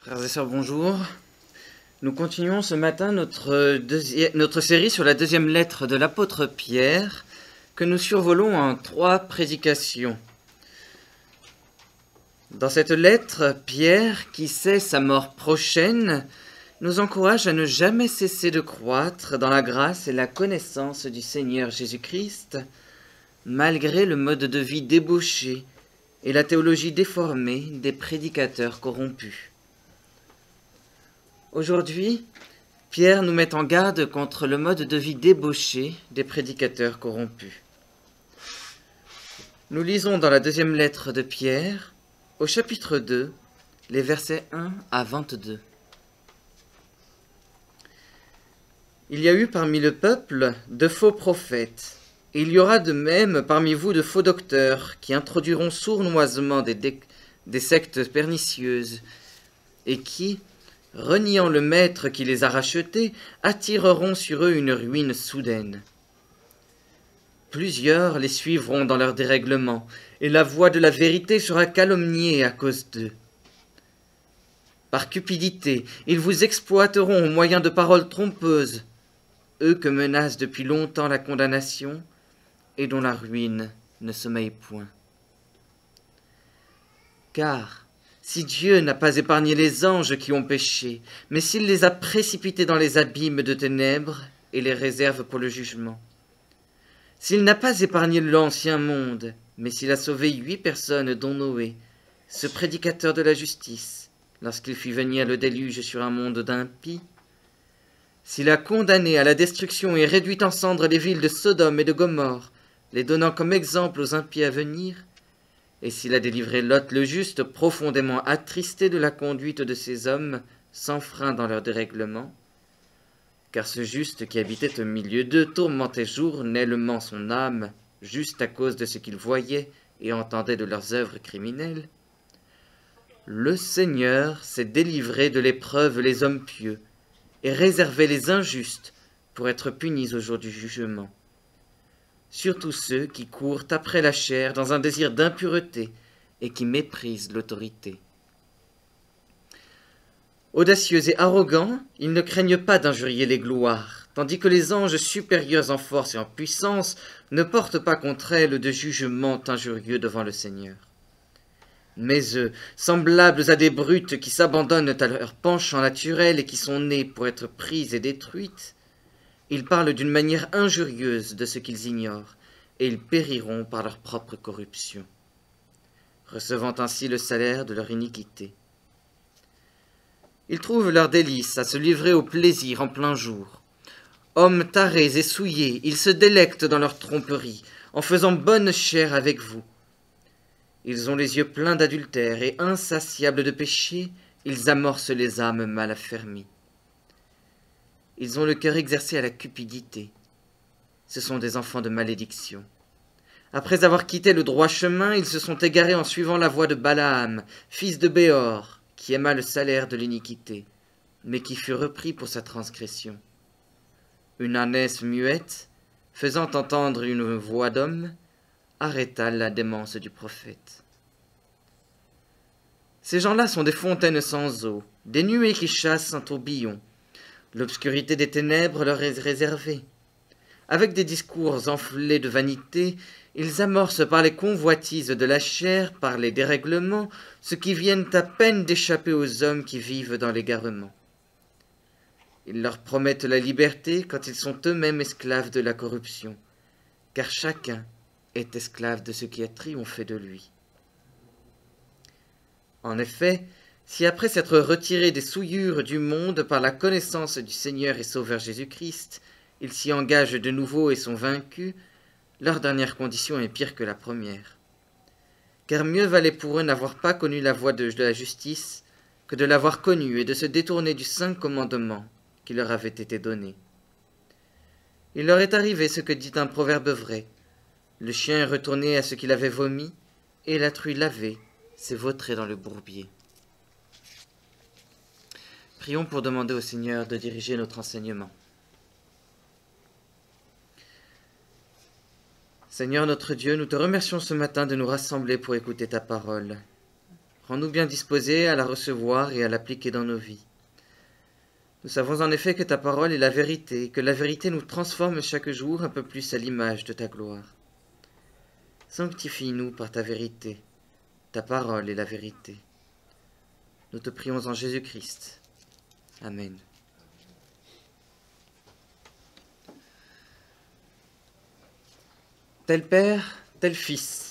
Frères et sœurs, bonjour. Nous continuons ce matin notre série sur la deuxième lettre de l'apôtre Pierre, que nous survolons en 3 prédications. Dans cette lettre, Pierre, qui sait sa mort prochaine, nous encourage à ne jamais cesser de croître dans la grâce et la connaissance du Seigneur Jésus-Christ, malgré le mode de vie débauché et la théologie déformée des prédicateurs corrompus. Aujourd'hui, Pierre nous met en garde contre le mode de vie débauché des prédicateurs corrompus. Nous lisons dans la deuxième lettre de Pierre, au chapitre 2, les versets 1 à 22. Il y a eu parmi le peuple de faux prophètes, et il y aura de même parmi vous de faux docteurs qui introduiront sournoisement des sectes pernicieuses et qui, reniant le maître qui les a rachetés, attireront sur eux une ruine soudaine. Plusieurs les suivront dans leur dérèglement, et la voie de la vérité sera calomniée à cause d'eux. Par cupidité, ils vous exploiteront au moyen de paroles trompeuses, eux que menace depuis longtemps la condamnation, et dont la ruine ne sommeille point. Car, si Dieu n'a pas épargné les anges qui ont péché, mais s'il les a précipités dans les abîmes de ténèbres et les réserve pour le jugement, s'il n'a pas épargné l'ancien monde, mais s'il a sauvé 8 personnes dont Noé, ce prédicateur de la justice, lorsqu'il fit venir le déluge sur un monde d'impies, s'il a condamné à la destruction et réduit en cendres les villes de Sodome et de Gomorrhe, les donnant comme exemple aux impies à venir, et s'il a délivré Lot le juste, profondément attristé de la conduite de ces hommes, sans frein dans leur dérèglement, car ce juste qui habitait au milieu d'eux tourmentait journellement son âme, juste à cause de ce qu'il voyait et entendait de leurs œuvres criminelles, le Seigneur s'est délivré de l'épreuve les hommes pieux, et réservé les injustes pour être punis au jour du jugement. Surtout ceux qui courent après la chair dans un désir d'impureté et qui méprisent l'autorité. Audacieux et arrogants, ils ne craignent pas d'injurier les gloires, tandis que les anges supérieurs en force et en puissance ne portent pas contre elles de jugement injurieux devant le Seigneur. Mais eux, semblables à des brutes qui s'abandonnent à leur penchant naturel et qui sont nées pour être prises et détruites, ils parlent d'une manière injurieuse de ce qu'ils ignorent, et ils périront par leur propre corruption, recevant ainsi le salaire de leur iniquité. Ils trouvent leur délice à se livrer au plaisir en plein jour. Hommes tarés et souillés, ils se délectent dans leur tromperie, en faisant bonne chère avec vous. Ils ont les yeux pleins d'adultère et insatiables de péché, ils amorcent les âmes mal affermies. Ils ont le cœur exercé à la cupidité. Ce sont des enfants de malédiction. Après avoir quitté le droit chemin, ils se sont égarés en suivant la voie de Balaam, fils de Béor, qui aima le salaire de l'iniquité, mais qui fut repris pour sa transgression. Une ânesse muette, faisant entendre une voix d'homme, arrêta la démence du prophète. Ces gens-là sont des fontaines sans eau, des nuées qui chassent un tourbillon. L'obscurité des ténèbres leur est réservée. Avec des discours enflés de vanité, ils amorcent par les convoitises de la chair, par les dérèglements, ce qui viennent à peine d'échapper aux hommes qui vivent dans l'égarement. Ils leur promettent la liberté quand ils sont eux-mêmes esclaves de la corruption, car chacun est esclave de ce qui a triomphé de lui. En effet, si après s'être retirés des souillures du monde par la connaissance du Seigneur et Sauveur Jésus-Christ, ils s'y engagent de nouveau et sont vaincus, leur dernière condition est pire que la première. Car mieux valait pour eux n'avoir pas connu la voie de la justice que de l'avoir connue et de se détourner du saint commandement qui leur avait été donné. Il leur est arrivé ce que dit un proverbe vrai. Le chien est retourné à ce qu'il avait vomi, et la truie lavée s'est vautrée dans le bourbier. Prions pour demander au Seigneur de diriger notre enseignement. Seigneur notre Dieu, nous te remercions ce matin de nous rassembler pour écouter ta parole. Rends-nous bien disposés à la recevoir et à l'appliquer dans nos vies. Nous savons en effet que ta parole est la vérité, et que la vérité nous transforme chaque jour un peu plus à l'image de ta gloire. Sanctifie-nous par ta vérité. Ta parole est la vérité. Nous te prions en Jésus-Christ. Amen. Tel Père, tel Fils.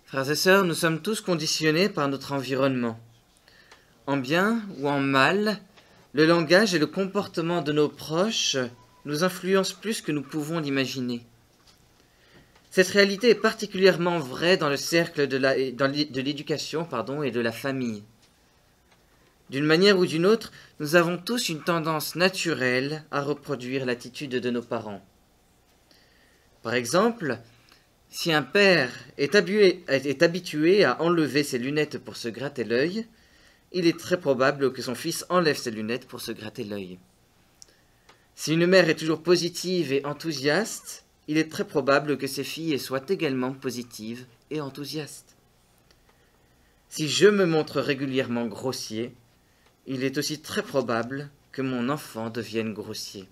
Frères et sœurs, nous sommes tous conditionnés par notre environnement. En bien ou en mal, le langage et le comportement de nos proches nous influencent plus que nous pouvons l'imaginer. Cette réalité est particulièrement vraie dans le cercle de l'éducation et de la famille. D'une manière ou d'une autre, nous avons tous une tendance naturelle à reproduire l'attitude de nos parents. Par exemple, si un père est habitué à enlever ses lunettes pour se gratter l'œil, il est très probable que son fils enlève ses lunettes pour se gratter l'œil. Si une mère est toujours positive et enthousiaste, il est très probable que ses filles soient également positives et enthousiastes. Si je me montre régulièrement grossier, il est aussi très probable que mon enfant devienne grossier.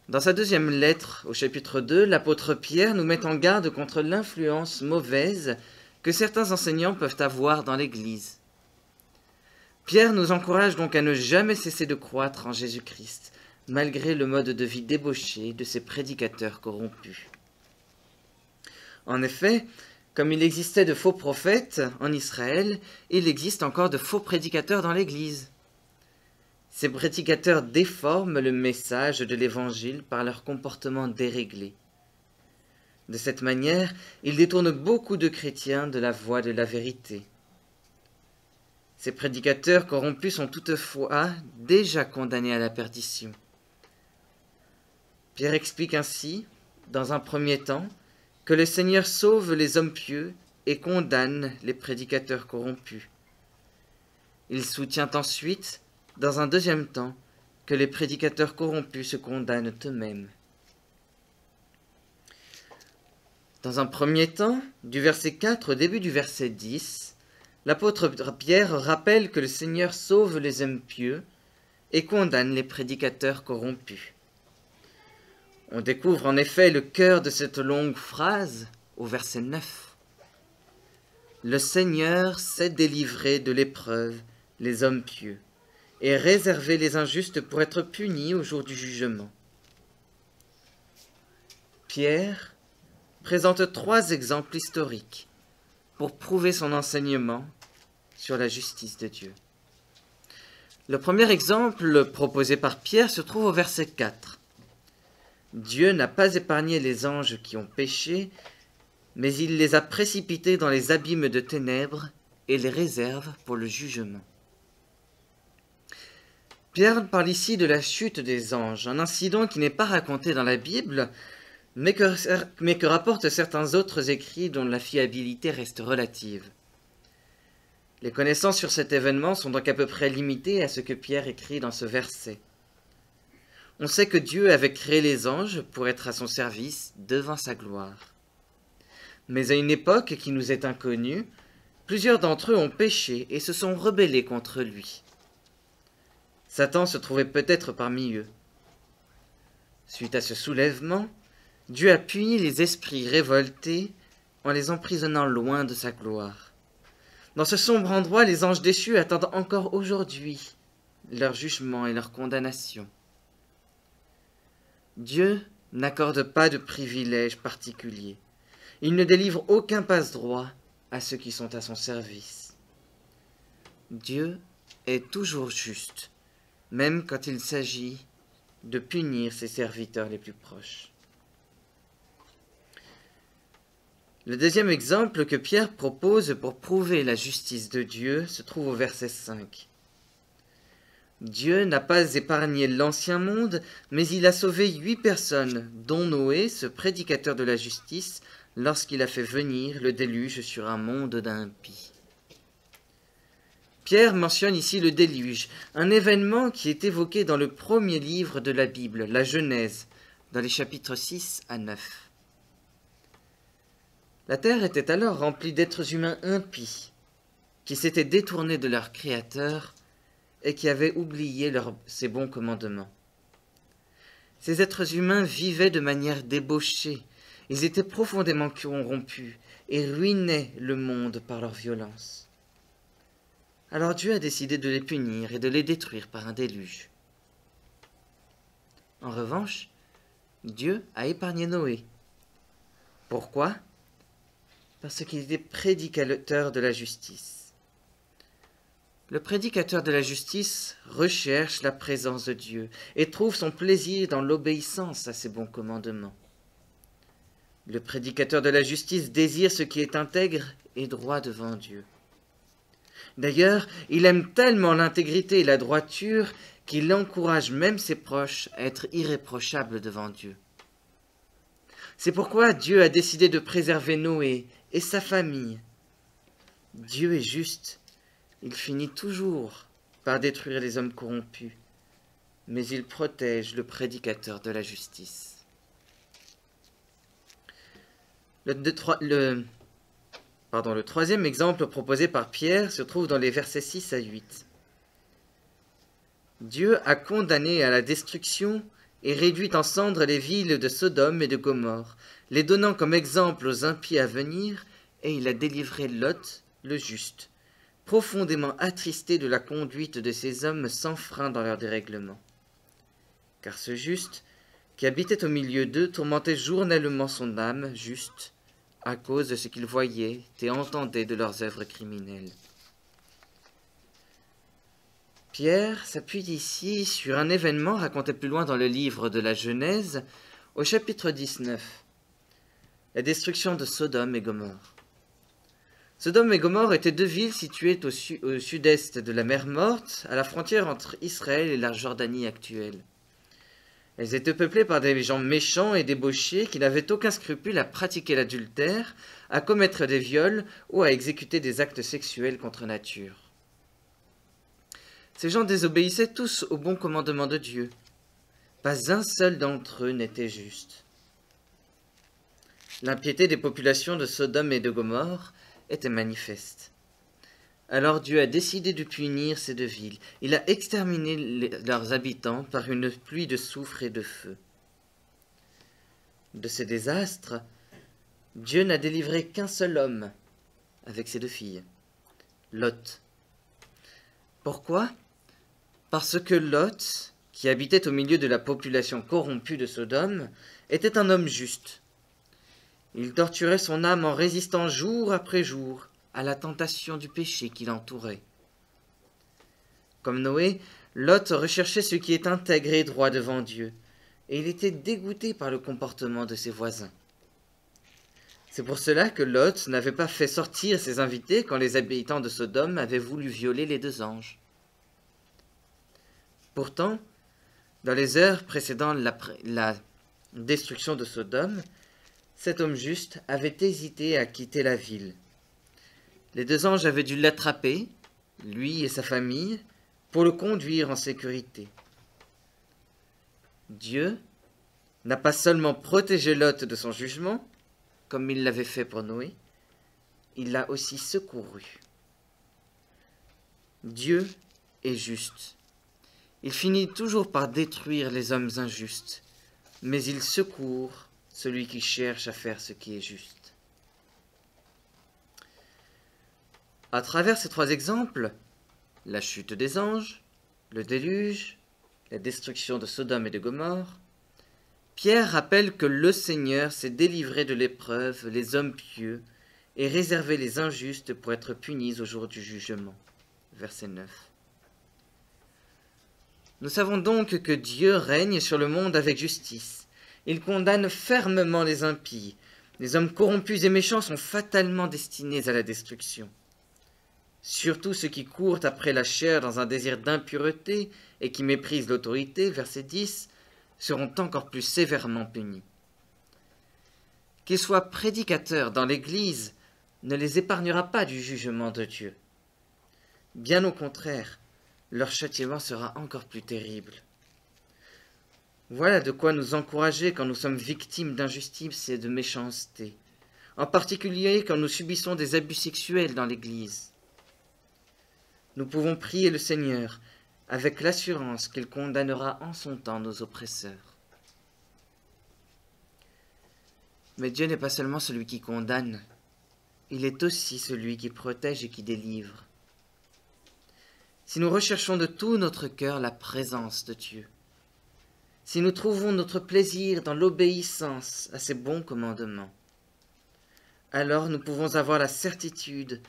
Dans sa deuxième lettre, au chapitre 2, l'apôtre Pierre nous met en garde contre l'influence mauvaise que certains enseignants peuvent avoir dans l'Église. Pierre nous encourage donc à ne jamais cesser de croître en Jésus-Christ, malgré le mode de vie débauché de ces prédicateurs corrompus. En effet, comme il existait de faux prophètes en Israël, il existe encore de faux prédicateurs dans l'Église. Ces prédicateurs déforment le message de l'Évangile par leur comportement déréglé. De cette manière, ils détournent beaucoup de chrétiens de la voie de la vérité. Ces prédicateurs corrompus sont toutefois déjà condamnés à la perdition. Pierre explique ainsi, dans un premier temps, que le Seigneur sauve les hommes pieux et condamne les prédicateurs corrompus. Il soutient ensuite, dans un deuxième temps, que les prédicateurs corrompus se condamnent eux-mêmes. Dans un premier temps, du verset 4 au début du verset 10, l'apôtre Pierre rappelle que le Seigneur sauve les hommes pieux et condamne les prédicateurs corrompus. On découvre en effet le cœur de cette longue phrase au verset 9. Le Seigneur sait délivrer de l'épreuve les hommes pieux et réserver les injustes pour être punis au jour du jugement. Pierre présente 3 exemples historiques pour prouver son enseignement sur la justice de Dieu. Le premier exemple proposé par Pierre se trouve au verset 4. Dieu n'a pas épargné les anges qui ont péché, mais il les a précipités dans les abîmes de ténèbres et les réserve pour le jugement. Pierre parle ici de la chute des anges, un incident qui n'est pas raconté dans la Bible, mais que rapportent certains autres écrits dont la fiabilité reste relative. Les connaissances sur cet événement sont donc à peu près limitées à ce que Pierre écrit dans ce verset. On sait que Dieu avait créé les anges pour être à son service devant sa gloire. Mais à une époque qui nous est inconnue, plusieurs d'entre eux ont péché et se sont rebellés contre lui. Satan se trouvait peut-être parmi eux. Suite à ce soulèvement, Dieu a puni les esprits révoltés en les emprisonnant loin de sa gloire. Dans ce sombre endroit, les anges déchus attendent encore aujourd'hui leur jugement et leur condamnation. Dieu n'accorde pas de privilèges particuliers. Il ne délivre aucun passe-droit à ceux qui sont à son service. Dieu est toujours juste, même quand il s'agit de punir ses serviteurs les plus proches. Le deuxième exemple que Pierre propose pour prouver la justice de Dieu se trouve au verset 5. Dieu n'a pas épargné l'ancien monde, mais il a sauvé 8 personnes, dont Noé, ce prédicateur de la justice, lorsqu'il a fait venir le déluge sur un monde d'impies. Pierre mentionne ici le déluge, un événement qui est évoqué dans le premier livre de la Bible, la Genèse, dans les chapitres 6 à 9. La terre était alors remplie d'êtres humains impies, qui s'étaient détournés de leur Créateur et qui avaient oublié ses bons commandements. Ces êtres humains vivaient de manière débauchée, ils étaient profondément corrompus et ruinaient le monde par leur violence. Alors Dieu a décidé de les punir et de les détruire par un déluge. En revanche, Dieu a épargné Noé. Pourquoi ? Parce qu'il était prédicateur de la justice. Le prédicateur de la justice recherche la présence de Dieu et trouve son plaisir dans l'obéissance à ses bons commandements. Le prédicateur de la justice désire ce qui est intègre et droit devant Dieu. D'ailleurs, il aime tellement l'intégrité et la droiture qu'il encourage même ses proches à être irréprochables devant Dieu. C'est pourquoi Dieu a décidé de préserver Noé et sa famille. Dieu est juste. Il finit toujours par détruire les hommes corrompus, mais il protège le prédicateur de la justice. Le troisième exemple proposé par Pierre se trouve dans les versets 6 à 8. Dieu a condamné à la destruction et réduit en cendres les villes de Sodome et de Gomorrhe, les donnant comme exemple aux impies à venir, et il a délivré Lot, le juste, profondément attristé de la conduite de ces hommes sans frein dans leur dérèglement. Car ce juste, qui habitait au milieu d'eux, tourmentait journellement son âme juste, à cause de ce qu'il voyait et entendait de leurs œuvres criminelles. Pierre s'appuie ici sur un événement raconté plus loin dans le livre de la Genèse, au chapitre 19, la destruction de Sodome et Gomorrhe. Sodome et Gomorrhe étaient deux villes situées au sud-est de la mer Morte, à la frontière entre Israël et la Jordanie actuelle. Elles étaient peuplées par des gens méchants et débauchés qui n'avaient aucun scrupule à pratiquer l'adultère, à commettre des viols ou à exécuter des actes sexuels contre nature. Ces gens désobéissaient tous aux bons commandements de Dieu. Pas un seul d'entre eux n'était juste. L'impiété des populations de Sodome et de Gomorrhe était manifeste. Alors Dieu a décidé de punir ces deux villes. Il a exterminé leurs habitants par une pluie de soufre et de feu. De ces désastres, Dieu n'a délivré qu'un seul homme avec ses deux filles, Lot. Pourquoi ? Parce que Lot, qui habitait au milieu de la population corrompue de Sodome, était un homme juste. Il torturait son âme en résistant jour après jour à la tentation du péché qui l'entourait. Comme Noé, Lot recherchait ce qui est intègre et droit devant Dieu, et il était dégoûté par le comportement de ses voisins. C'est pour cela que Lot n'avait pas fait sortir ses invités quand les habitants de Sodome avaient voulu violer les deux anges. Pourtant, dans les heures précédant la destruction de Sodome, cet homme juste avait hésité à quitter la ville. Les deux anges avaient dû l'attraper, lui et sa famille, pour le conduire en sécurité. Dieu n'a pas seulement protégé Lot de son jugement, comme il l'avait fait pour Noé, il l'a aussi secouru. Dieu est juste. Il finit toujours par détruire les hommes injustes, mais il secourt celui qui cherche à faire ce qui est juste. À travers ces trois exemples, la chute des anges, le déluge, la destruction de Sodome et de Gomorrhe, Pierre rappelle que le Seigneur s'est délivré de l'épreuve les hommes pieux et réservé les injustes pour être punis au jour du jugement. Verset 9. Nous savons donc que Dieu règne sur le monde avec justice. Il condamne fermement les impies. Les hommes corrompus et méchants sont fatalement destinés à la destruction. Surtout ceux qui courent après la chair dans un désir d'impureté et qui méprisent l'autorité, verset 10, seront encore plus sévèrement punis. Qu'ils soient prédicateurs dans l'Église ne les épargnera pas du jugement de Dieu. Bien au contraire, leur châtiment sera encore plus terrible. Voilà de quoi nous encourager quand nous sommes victimes d'injustice et de méchanceté, en particulier quand nous subissons des abus sexuels dans l'Église. Nous pouvons prier le Seigneur avec l'assurance qu'il condamnera en son temps nos oppresseurs. Mais Dieu n'est pas seulement celui qui condamne, il est aussi celui qui protège et qui délivre. Si nous recherchons de tout notre cœur la présence de Dieu, si nous trouvons notre plaisir dans l'obéissance à ses bons commandements, alors nous pouvons avoir la certitude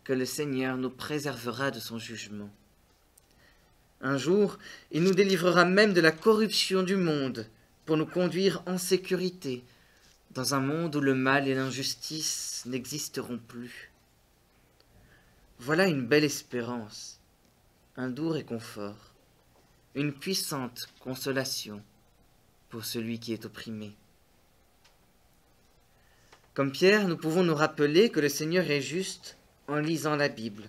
que le Seigneur nous préservera de son jugement. Un jour, il nous délivrera même de la corruption du monde pour nous conduire en sécurité dans un monde où le mal et l'injustice n'existeront plus. Voilà une belle espérance, un doux réconfort, une puissante consolation pour celui qui est opprimé. Comme Pierre, nous pouvons nous rappeler que le Seigneur est juste en lisant la Bible.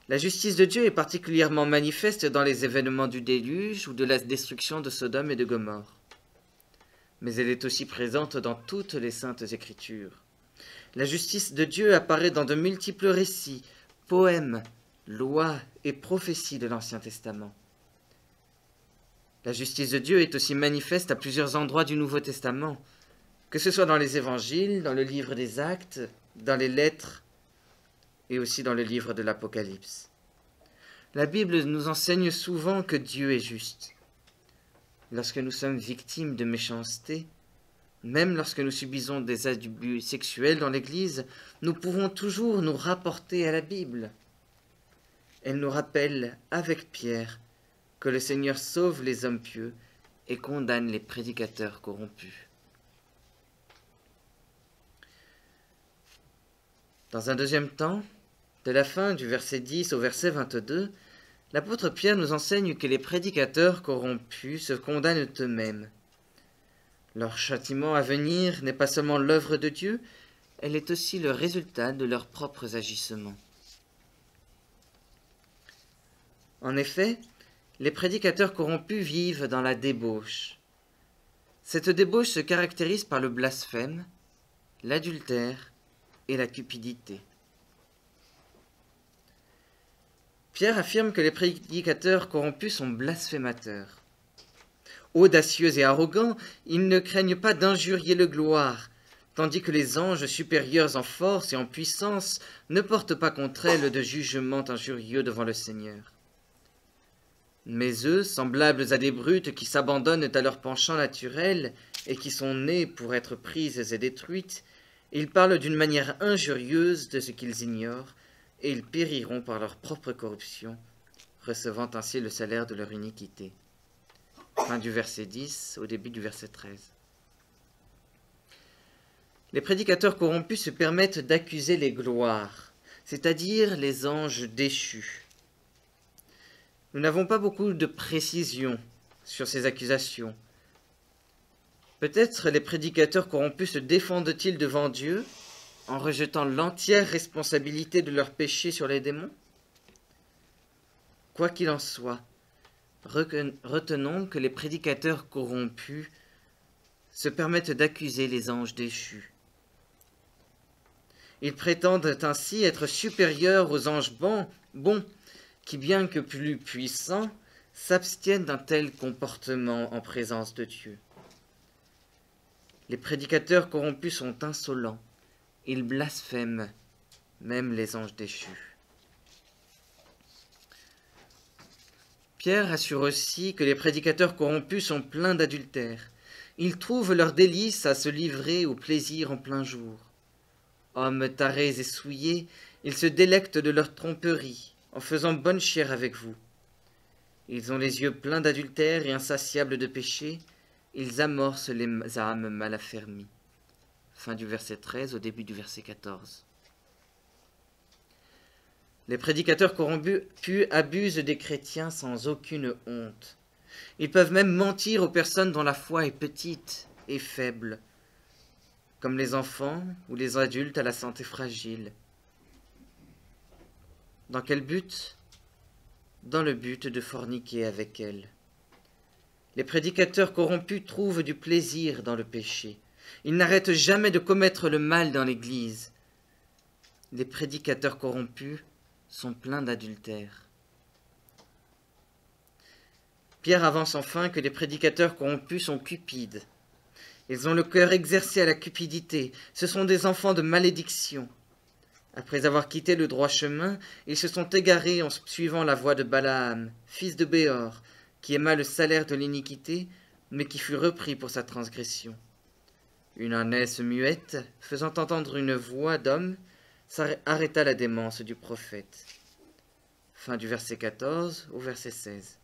La justice de Dieu est particulièrement manifeste dans les événements du déluge ou de la destruction de Sodome et de Gomorrhe. Mais elle est aussi présente dans toutes les saintes Écritures. La justice de Dieu apparaît dans de multiples récits, poèmes, lois et prophéties de l'Ancien Testament. La justice de Dieu est aussi manifeste à plusieurs endroits du Nouveau Testament, que ce soit dans les évangiles, dans le livre des Actes, dans les lettres et aussi dans le livre de l'Apocalypse. La Bible nous enseigne souvent que Dieu est juste. Lorsque nous sommes victimes de méchanceté, même lorsque nous subissons des abus sexuels dans l'Église, nous pouvons toujours nous rapporter à la Bible. Elle nous rappelle, avec Pierre, que le Seigneur sauve les hommes pieux et condamne les prédicateurs corrompus. Dans un deuxième temps, de la fin du verset 10 au verset 22, l'apôtre Pierre nous enseigne que les prédicateurs corrompus se condamnent eux-mêmes. Leur châtiment à venir n'est pas seulement l'œuvre de Dieu, elle est aussi le résultat de leurs propres agissements. En effet, les prédicateurs corrompus vivent dans la débauche. Cette débauche se caractérise par le blasphème, l'adultère et la cupidité. Pierre affirme que les prédicateurs corrompus sont blasphémateurs. Audacieux et arrogants, ils ne craignent pas d'injurier le gloire, tandis que les anges supérieurs en force et en puissance ne portent pas contre elles de jugement injurieux devant le Seigneur. Mais eux, semblables à des brutes qui s'abandonnent à leur penchant naturel et qui sont nées pour être prises et détruites, ils parlent d'une manière injurieuse de ce qu'ils ignorent, et ils périront par leur propre corruption, recevant ainsi le salaire de leur iniquité. Fin du verset 10 au début du verset 13. Les prédicateurs corrompus se permettent d'accuser les gloires, c'est-à-dire les anges déchus. Nous n'avons pas beaucoup de précision sur ces accusations. Peut-être les prédicateurs corrompus se défendent-ils devant Dieu en rejetant l'entière responsabilité de leurs péchés sur les démons? Quoi qu'il en soit, retenons que les prédicateurs corrompus se permettent d'accuser les anges déchus. Ils prétendent ainsi être supérieurs aux anges bons qui, bien que plus puissants, s'abstiennent d'un tel comportement en présence de Dieu. Les prédicateurs corrompus sont insolents. Ils blasphèment même les anges déchus. Pierre assure aussi que les prédicateurs corrompus sont pleins d'adultère. Ils trouvent leur délice à se livrer au plaisir en plein jour. Hommes tarés et souillés, ils se délectent de leur tromperie en faisant bonne chère avec vous. Ils ont les yeux pleins d'adultère et insatiables de péché. Ils amorcent les âmes mal affermies. Fin du verset 13 au début du verset 14. Les prédicateurs corrompus abusent des chrétiens sans aucune honte. Ils peuvent même mentir aux personnes dont la foi est petite et faible, comme les enfants ou les adultes à la santé fragile. Dans quel but? Dans le but de forniquer avec elles. Les prédicateurs corrompus trouvent du plaisir dans le péché. Ils n'arrêtent jamais de commettre le mal dans l'Église. Les prédicateurs corrompus sont pleins d'adultère. Pierre avance enfin que les prédicateurs corrompus sont cupides. Ils ont le cœur exercé à la cupidité. Ce sont des enfants de malédiction. Après avoir quitté le droit chemin, ils se sont égarés en suivant la voie de Balaam, fils de Béor, qui aima le salaire de l'iniquité, mais qui fut repris pour sa transgression. Une ânesse muette, faisant entendre une voix d'homme, arrêta la démence du prophète. Fin du verset 14 au verset 16.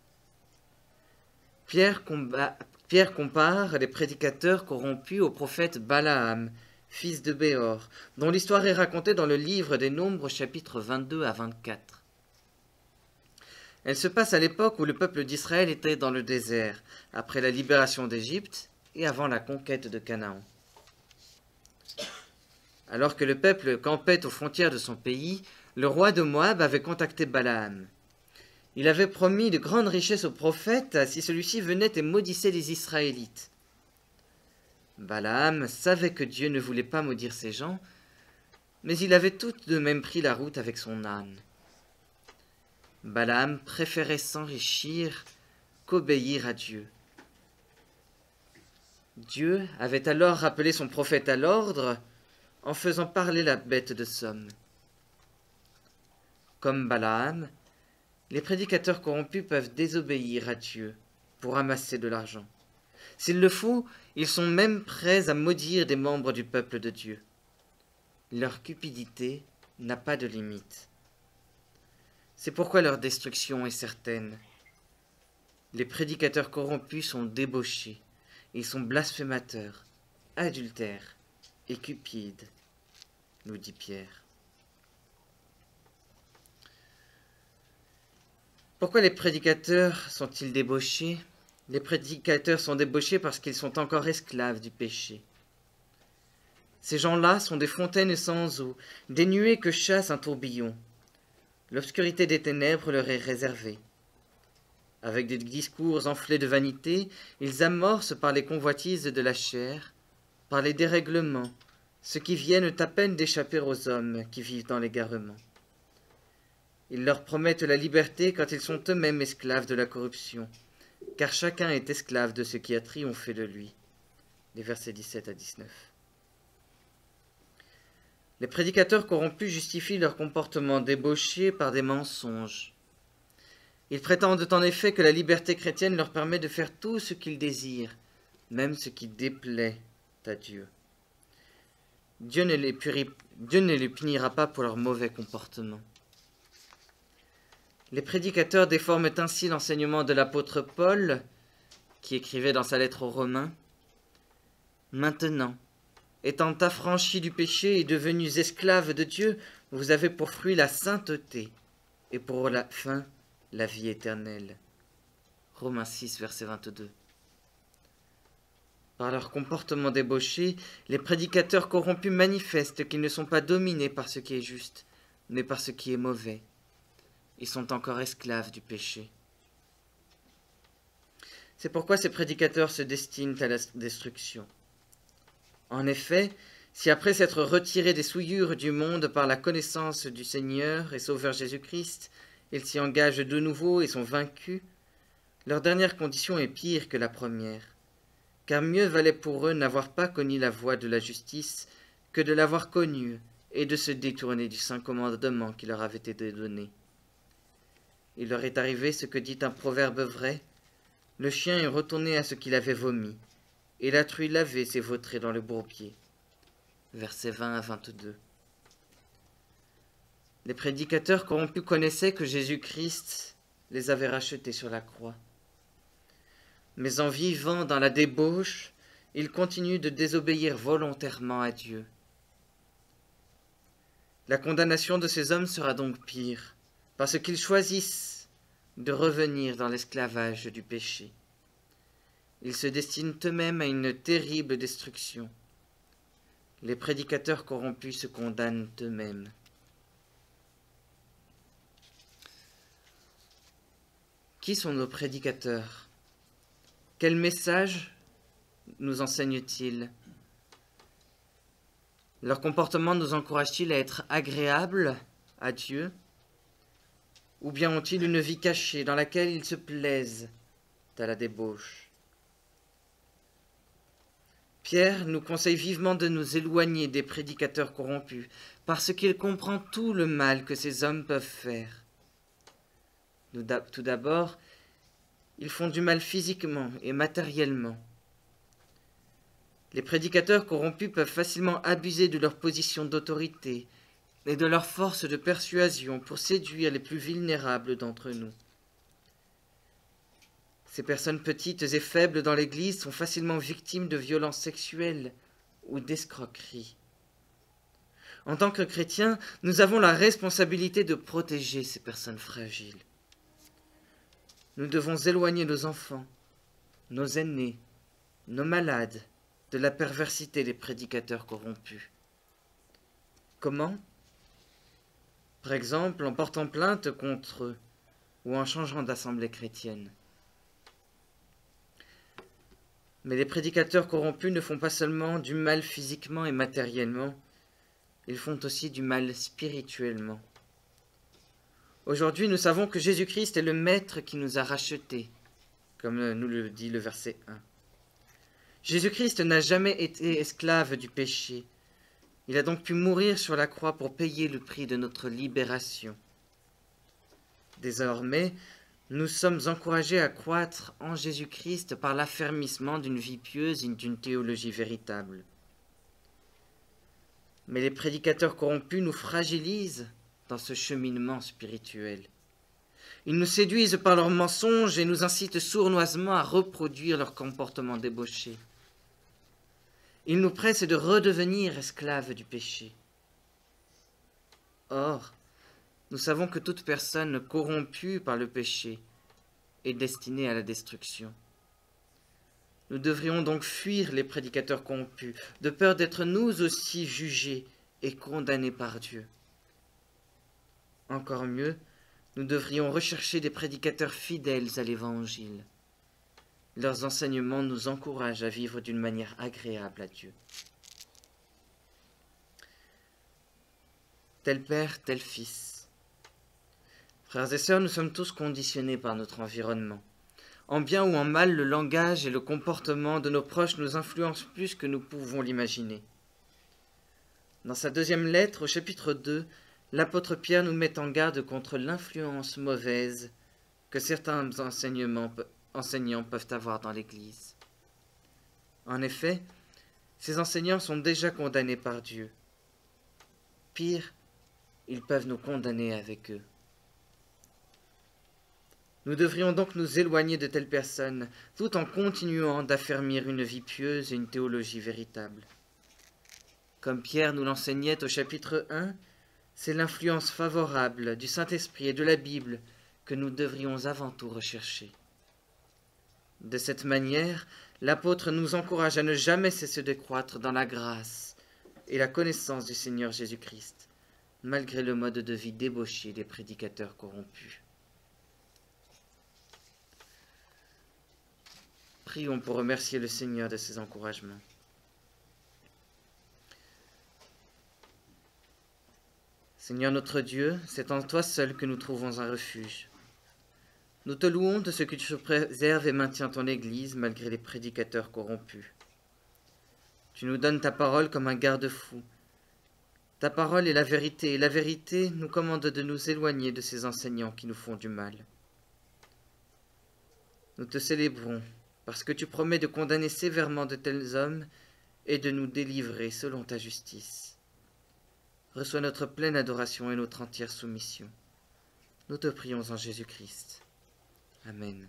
Pierre compare les prédicateurs corrompus au prophète Balaam, fils de Béor, dont l'histoire est racontée dans le livre des Nombres, chapitres 22 à 24. Elle se passe à l'époque où le peuple d'Israël était dans le désert, après la libération d'Égypte et avant la conquête de Canaan. Alors que le peuple campait aux frontières de son pays, le roi de Moab avait contacté Balaam. Il avait promis de grandes richesses au prophète si celui-ci venait et maudissait les Israélites. Balaam savait que Dieu ne voulait pas maudire ces gens, mais il avait tout de même pris la route avec son âne. Balaam préférait s'enrichir qu'obéir à Dieu. Dieu avait alors rappelé son prophète à l'ordre en faisant parler la bête de somme. Comme Balaam, les prédicateurs corrompus peuvent désobéir à Dieu pour amasser de l'argent. S'il le faut, ils sont même prêts à maudire des membres du peuple de Dieu. Leur cupidité n'a pas de limite. C'est pourquoi leur destruction est certaine. Les prédicateurs corrompus sont débauchés, ils sont blasphémateurs, adultères et cupides, nous dit Pierre. Pourquoi les prédicateurs sont-ils débauchés? Les prédicateurs sont débauchés parce qu'ils sont encore esclaves du péché. Ces gens-là sont des fontaines sans eau, des nuées que chasse un tourbillon. L'obscurité des ténèbres leur est réservée. Avec des discours enflés de vanité, ils amorcent par les convoitises de la chair, par les dérèglements, ceux qui viennent à peine d'échapper aux hommes qui vivent dans l'égarement. Ils leur promettent la liberté quand ils sont eux-mêmes esclaves de la corruption, car chacun est esclave de ce qui a triomphé de lui. Les versets 17 à 19. Les prédicateurs corrompus justifient leur comportement débauché par des mensonges. Ils prétendent en effet que la liberté chrétienne leur permet de faire tout ce qu'ils désirent, même ce qui déplaît à Dieu. Dieu ne les punira pas pour leur mauvais comportement. Les prédicateurs déforment ainsi l'enseignement de l'apôtre Paul, qui écrivait dans sa lettre aux Romains « Maintenant, étant affranchis du péché et devenus esclaves de Dieu, vous avez pour fruit la sainteté et pour la fin la vie éternelle. » Romains 6, verset 22. Par leur comportement débauché, les prédicateurs corrompus manifestent qu'ils ne sont pas dominés par ce qui est juste, mais par ce qui est mauvais. Ils sont encore esclaves du péché. C'est pourquoi ces prédicateurs se destinent à la destruction. En effet, si après s'être retirés des souillures du monde par la connaissance du Seigneur et Sauveur Jésus-Christ, ils s'y engagent de nouveau et sont vaincus, leur dernière condition est pire que la première, car mieux valait pour eux n'avoir pas connu la voie de la justice que de l'avoir connue et de se détourner du saint commandement qui leur avait été donné. Il leur est arrivé ce que dit un proverbe vrai, le chien est retourné à ce qu'il avait vomi, et la truie lavée s'est vautrée dans le bourbier. Versets 20 à 22. Les prédicateurs corrompus connaissaient que Jésus-Christ les avait rachetés sur la croix. Mais en vivant dans la débauche, ils continuent de désobéir volontairement à Dieu. La condamnation de ces hommes sera donc pire, parce qu'ils choisissent de revenir dans l'esclavage du péché. Ils se destinent eux-mêmes à une terrible destruction. Les prédicateurs corrompus se condamnent eux-mêmes. Qui sont nos prédicateurs? Quel message nous enseignent-ils? Leur comportement nous encourage-t-il à être agréables à Dieu? Ou bien ont-ils une vie cachée dans laquelle ils se plaisent à la débauche? Pierre nous conseille vivement de nous éloigner des prédicateurs corrompus, parce qu'il comprend tout le mal que ces hommes peuvent faire. Tout d'abord, ils font du mal physiquement et matériellement. Les prédicateurs corrompus peuvent facilement abuser de leur position d'autorité et de leur force de persuasion pour séduire les plus vulnérables d'entre nous. Ces personnes petites et faibles dans l'Église sont facilement victimes de violences sexuelles ou d'escroqueries. En tant que chrétiens, nous avons la responsabilité de protéger ces personnes fragiles. Nous devons éloigner nos enfants, nos aînés, nos malades de la perversité des prédicateurs corrompus. Comment? Par exemple, en portant plainte contre eux ou en changeant d'assemblée chrétienne. Mais les prédicateurs corrompus ne font pas seulement du mal physiquement et matériellement, ils font aussi du mal spirituellement. Aujourd'hui, nous savons que Jésus-Christ est le Maître qui nous a rachetés, comme nous le dit le verset 1. Jésus-Christ n'a jamais été esclave du péché. Il a donc pu mourir sur la croix pour payer le prix de notre libération. Désormais, nous sommes encouragés à croître en Jésus-Christ par l'affermissement d'une vie pieuse et d'une théologie véritable. Mais les prédicateurs corrompus nous fragilisent dans ce cheminement spirituel. Ils nous séduisent par leurs mensonges et nous incitent sournoisement à reproduire leur comportement débauché. Ils nous pressent de redevenir esclaves du péché. Or, nous savons que toute personne corrompue par le péché est destinée à la destruction. Nous devrions donc fuir les prédicateurs corrompus, de peur d'être nous aussi jugés et condamnés par Dieu. Encore mieux, nous devrions rechercher des prédicateurs fidèles à l'Évangile. Leurs enseignements nous encouragent à vivre d'une manière agréable à Dieu. Tel père, tel fils. Frères et sœurs, nous sommes tous conditionnés par notre environnement. En bien ou en mal, le langage et le comportement de nos proches nous influencent plus que nous pouvons l'imaginer. Dans sa deuxième lettre, au chapitre 2, l'apôtre Pierre nous met en garde contre l'influence mauvaise que certains enseignants peuvent avoir dans l'Église. En effet, ces enseignants sont déjà condamnés par Dieu. Pire, ils peuvent nous condamner avec eux. Nous devrions donc nous éloigner de telles personnes, tout en continuant d'affermir une vie pieuse et une théologie véritable. Comme Pierre nous l'enseignait au chapitre 1, c'est l'influence favorable du Saint-Esprit et de la Bible que nous devrions avant tout rechercher. De cette manière, l'apôtre nous encourage à ne jamais cesser de croître dans la grâce et la connaissance du Seigneur Jésus-Christ, malgré le mode de vie débauché des prédicateurs corrompus. Prions pour remercier le Seigneur de ses encouragements. Seigneur notre Dieu, c'est en toi seul que nous trouvons un refuge. Nous te louons de ce que tu préserves et maintiens ton Église malgré les prédicateurs corrompus. Tu nous donnes ta parole comme un garde-fou. Ta parole est la vérité, et la vérité nous commande de nous éloigner de ces enseignants qui nous font du mal. Nous te célébrons, parce que tu promets de condamner sévèrement de tels hommes et de nous délivrer selon ta justice. Reçois notre pleine adoration et notre entière soumission. Nous te prions en Jésus-Christ. Amen.